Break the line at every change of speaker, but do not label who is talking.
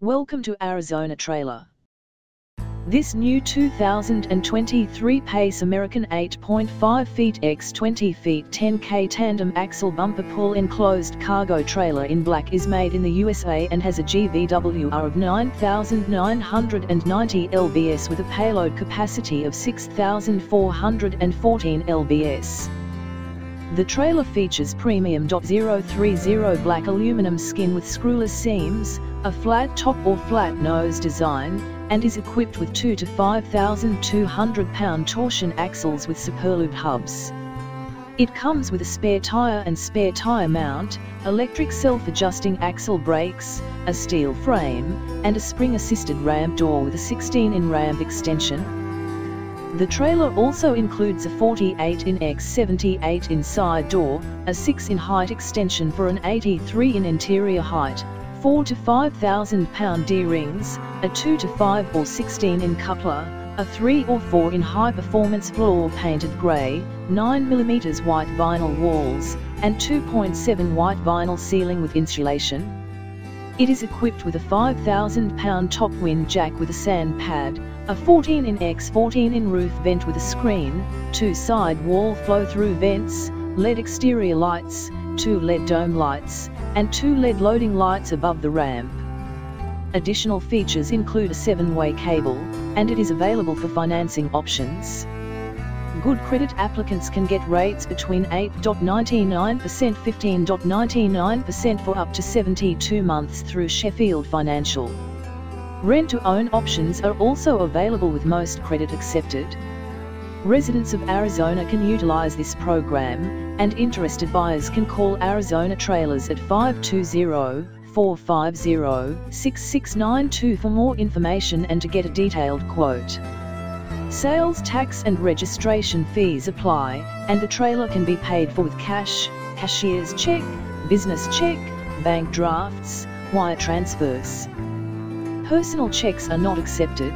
Welcome to Arizona Trailer. This new 2023 Pace American 8.5 feet x 20 feet 10K tandem axle bumper pull enclosed cargo trailer in black is made in the USA and has a GVWR of 9,990 lbs with a payload capacity of 6,414 lbs. The trailer features premium .030 black aluminum skin with screwless seams, a flat top or flat nose design, and is equipped with 2 to 5,200 pound torsion axles with Superlube hubs. It comes with a spare tire and spare tire mount, electric self-adjusting axle brakes, a steel frame, and a spring-assisted ramp door with a 16-in ramp extension. The trailer also includes a 48-in x 78-in side door, a 6-in height extension for an 83-in interior height, 4 to 5,000 pound D-rings, a 2 to 5 or 16-in coupler, a 3 or 4-in high-performance floor painted grey, 9mm white vinyl walls, and 2.7 white vinyl ceiling with insulation. It is equipped with a 5,000 pound top wind jack with a sand pad, a 14-in x 14-in roof vent with a screen, 2 side wall flow-through vents, LED exterior lights, 2 LED dome lights, and 2 LED loading lights above the ramp. Additional features include a 7-way cable, and it is available for financing options. Good credit applicants can get rates between 8.99% to 15.99% for up to 72 months through Sheffield Financial. Rent-to-own options are also available with most credit accepted. Residents of Arizona can utilize this program, and interested buyers can call Arizona Trailers at 520-450-6692 for more information and to get a detailed quote. Sales tax and registration fees apply, and the trailer can be paid for with cash, cashier's check, business check, bank drafts, wire transfers. Personal checks are not accepted.